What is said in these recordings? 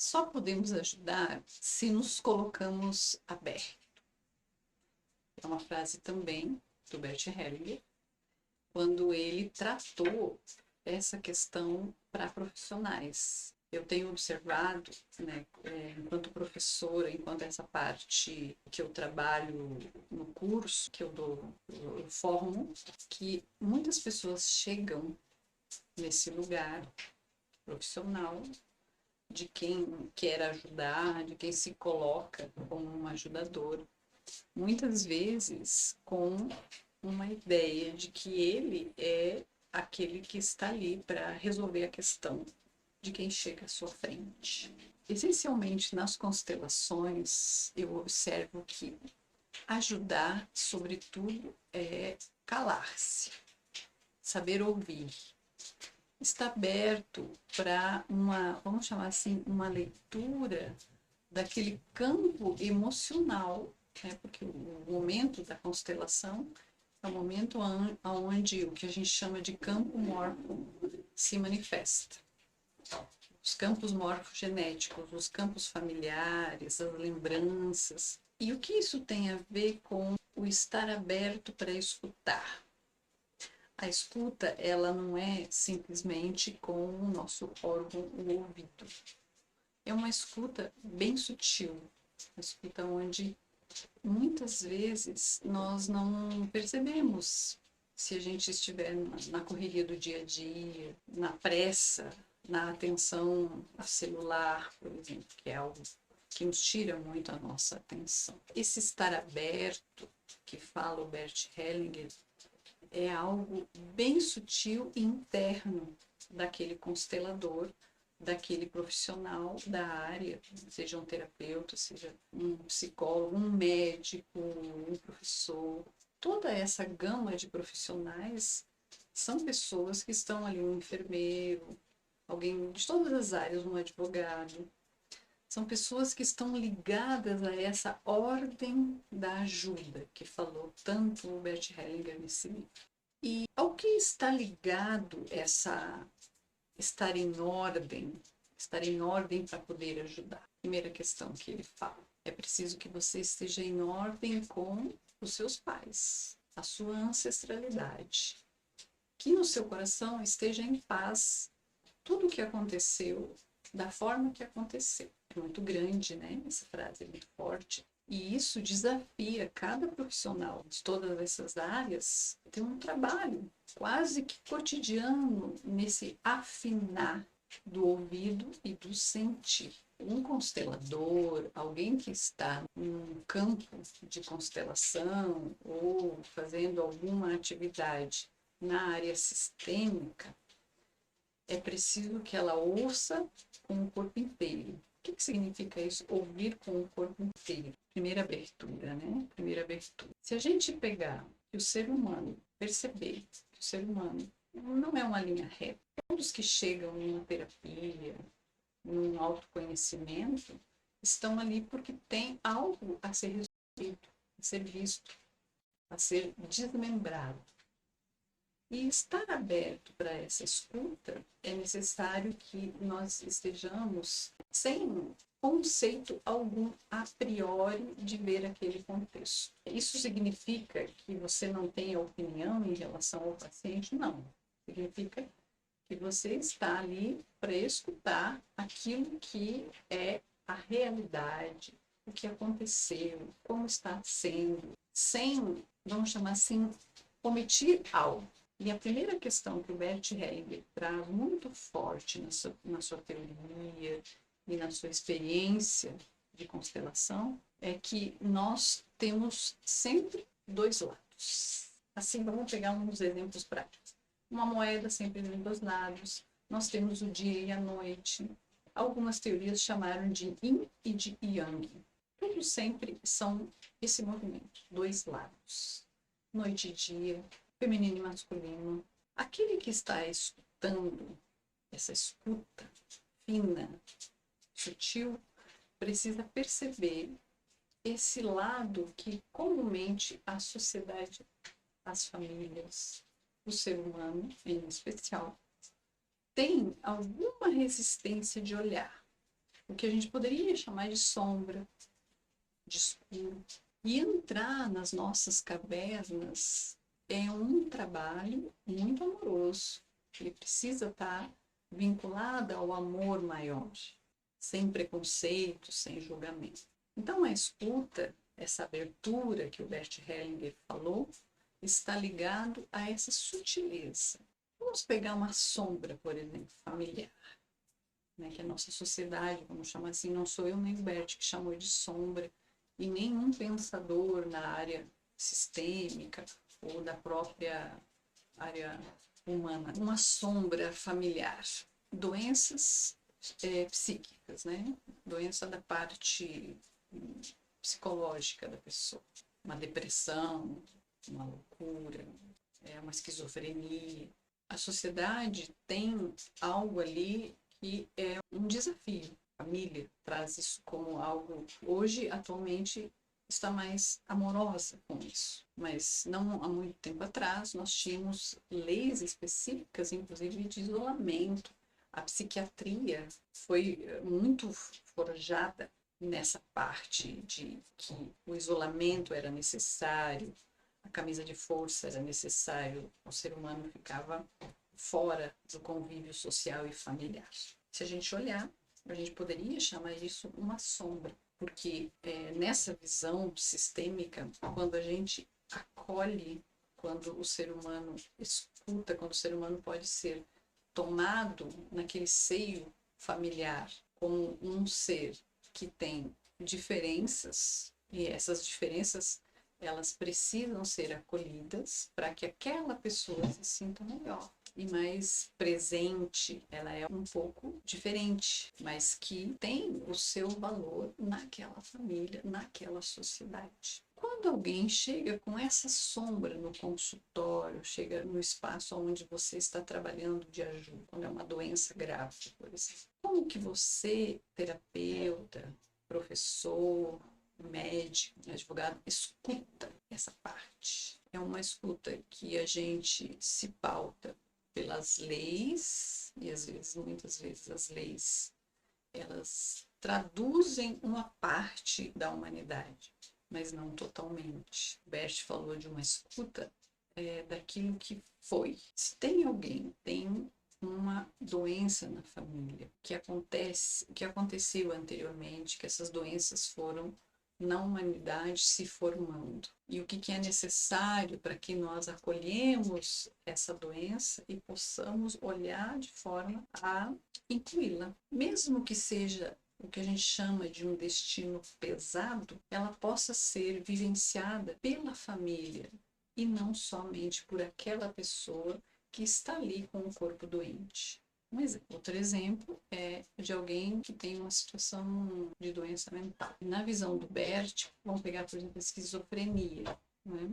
Só podemos ajudar se nos colocamos abertos. É uma frase também do Bert Hellinger, quando ele tratou essa questão para profissionais. Eu tenho observado, né, enquanto professora, enquanto essa parte que eu trabalho no curso que eu dou, eu formo, que muitas pessoas chegam nesse lugar profissional de quem quer ajudar, de quem se coloca como um ajudador, muitas vezes com uma ideia de que ele é aquele que está ali para resolver a questão de quem chega à sua frente. Essencialmente, nas constelações, eu observo que ajudar, sobretudo, é calar-se, saber ouvir, está aberto para uma, vamos chamar assim, uma leitura daquele campo emocional, né? Porque o momento da constelação é o momento onde o que a gente chama de campo morfo se manifesta. Os campos morfogenéticos, os campos familiares, as lembranças. E o que isso tem a ver com o estar aberto para escutar? A escuta, ela não é simplesmente com o nosso órgão, o ouvido. É uma escuta bem sutil, uma escuta onde muitas vezes nós não percebemos se a gente estiver na correria do dia a dia, na pressa, na atenção ao celular, por exemplo, que é algo que nos tira muito a nossa atenção. Esse estar aberto, que fala o Bert Hellinger, é algo bem sutil e interno daquele constelador, daquele profissional da área, seja um terapeuta, seja um psicólogo, um médico, um professor. Toda essa gama de profissionais são pessoas que estão ali, um enfermeiro, alguém de todas as áreas, um advogado. São pessoas que estão ligadas a essa ordem da ajuda, que falou tanto o Bert Hellinger nesse livro. E ao que está ligado essa estar em ordem para poder ajudar? Primeira questão que ele fala, é preciso que você esteja em ordem com os seus pais, a sua ancestralidade, que no seu coração esteja em paz tudo o que aconteceu da forma que aconteceu. É muito grande, né? Essa frase é muito forte. E isso desafia cada profissional de todas essas áreas a ter um trabalho quase que cotidiano nesse afinar do ouvido e do sentir. Um constelador, alguém que está num campo de constelação ou fazendo alguma atividade na área sistêmica, é preciso que ela ouça com o corpo inteiro. O que significa isso? Ouvir com o corpo inteiro. Primeira abertura, né? Primeira abertura. Se a gente pegar que o ser humano, perceber que o ser humano não é uma linha reta, todos que chegam numa terapia, num autoconhecimento, estão ali porque tem algo a ser resolvido, a ser visto, a ser desmembrado. E estar aberto para essa escuta é necessário que nós estejamos sem conceito algum a priori de ver aquele contexto. Isso significa que você não tenha opinião em relação ao paciente? Não. Significa que você está ali para escutar aquilo que é a realidade, o que aconteceu, como está sendo, sem, vamos chamar assim, omitir algo. E a primeira questão que o Bert Hellinger traz muito forte na sua teoria e na sua experiência de constelação é que nós temos sempre dois lados. Assim, vamos pegar uns exemplos práticos. Uma moeda sempre tem dois lados, nós temos o dia e a noite. Algumas teorias chamaram de yin e de yang. Tudo sempre são esse movimento, dois lados. Noite e dia, feminino e masculino. Aquele que está escutando, essa escuta fina, sutil, precisa perceber esse lado que comumente a sociedade, as famílias, o ser humano em especial, tem alguma resistência de olhar. o que a gente poderia chamar de sombra, de escuro. E entrar nas nossas cavernas é um trabalho muito amoroso. Ele precisa estar vinculado ao amor maior, sem preconceito, sem julgamento. Então, a escuta, essa abertura que o Bert Hellinger falou, está ligado a essa sutileza. Vamos pegar uma sombra, por exemplo, familiar, né, que a nossa sociedade, vamos chamar assim, não sou eu nem o Bert que chamou de sombra, e nenhum pensador na área sistêmica ou da própria área humana. Uma sombra familiar. Doenças psíquicas, né? Doença da parte psicológica da pessoa. Uma depressão, uma loucura, uma esquizofrenia. A sociedade tem algo ali que é um desafio. A família traz isso como algo, hoje, atualmente, está mais amorosa com isso. Mas não há muito tempo atrás, nós tínhamos leis específicas, inclusive de isolamento. A psiquiatria foi muito forjada nessa parte de que o isolamento era necessário, a camisa de força era necessário, o ser humano ficava fora do convívio social e familiar. Se a gente olhar, a gente poderia chamar isso uma sombra, porque nessa visão sistêmica, quando a gente acolhe, quando o ser humano escuta, quando o ser humano pode ser tomado naquele seio familiar como um ser que tem diferenças, e essas diferenças elas precisam ser acolhidas para que aquela pessoa se sinta melhor e mais presente. Ela é um pouco diferente, mas que tem o seu valor naquela família, naquela sociedade. Quando alguém chega com essa sombra no consultório, chega no espaço onde você está trabalhando de ajuda, quando é uma doença grave, por exemplo, como que você, terapeuta, professor, médico, advogado, escuta essa parte? É uma escuta que a gente se pauta pelas leis, e às vezes, muitas vezes, as leis, elas traduzem uma parte da humanidade, mas não totalmente. Bert falou de uma escuta daquilo que foi. Se tem alguém, tem uma doença na família que aconteceu anteriormente, que essas doenças foram na humanidade se formando. E o que é necessário para que nós acolhemos essa doença e possamos olhar de forma a incluí-la. Mesmo que seja o que a gente chama de um destino pesado, ela possa ser vivenciada pela família e não somente por aquela pessoa que está ali com o corpo doente. Outro exemplo é de alguém que tem uma situação de doença mental. Na visão do Bert, vamos pegar, por exemplo, a esquizofrenia, né?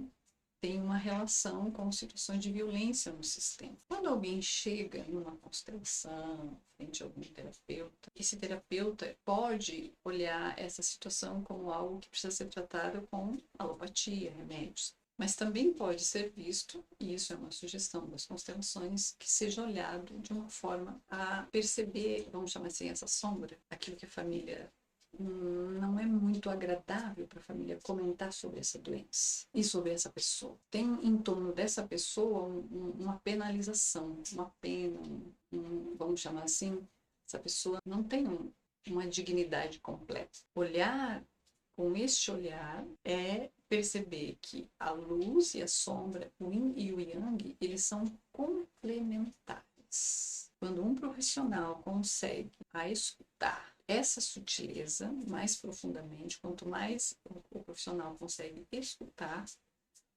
Tem uma relação com situações de violência no sistema. Quando alguém chega numa constelação, frente a algum terapeuta, esse terapeuta pode olhar essa situação como algo que precisa ser tratado com alopatia, remédios. Mas também pode ser visto, e isso é uma sugestão das constelações, que seja olhado de uma forma a perceber, vamos chamar assim, essa sombra, aquilo que a família não é muito agradável para a família comentar sobre essa doença e sobre essa pessoa. Tem em torno dessa pessoa uma penalização, uma pena, vamos chamar assim, essa pessoa não tem uma dignidade completa. Olhar com este olhar é perceber que a luz e a sombra, o yin e o yang, eles são complementares. Quando um profissional consegue escutar essa sutileza mais profundamente, quanto mais o profissional consegue escutar,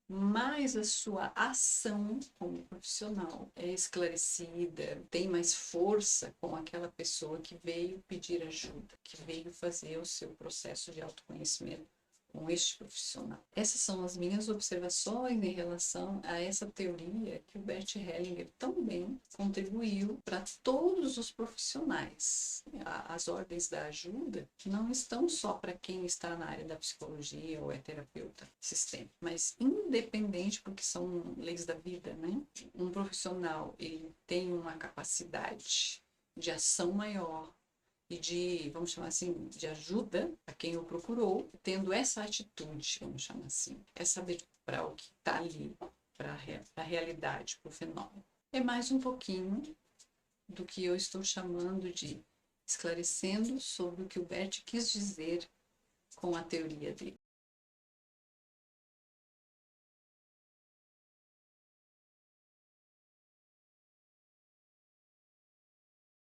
mais a sua ação como profissional é esclarecida, tem mais força com aquela pessoa que veio pedir ajuda, que veio fazer o seu processo de autoconhecimento com este profissional. Essas são as minhas observações em relação a essa teoria que o Bert Hellinger também contribuiu para todos os profissionais. As ordens da ajuda não estão só para quem está na área da psicologia ou é terapeuta sistêmico, mas independente, porque são leis da vida, né? Um profissional, ele tem uma capacidade de ação maior, e de, vamos chamar assim, de ajuda a quem o procurou, tendo essa atitude, vamos chamar assim, essa abertura para o que está ali, para a realidade, para o fenômeno. É mais um pouquinho do que eu estou chamando de esclarecendo sobre o que o Bert quis dizer com a teoria dele.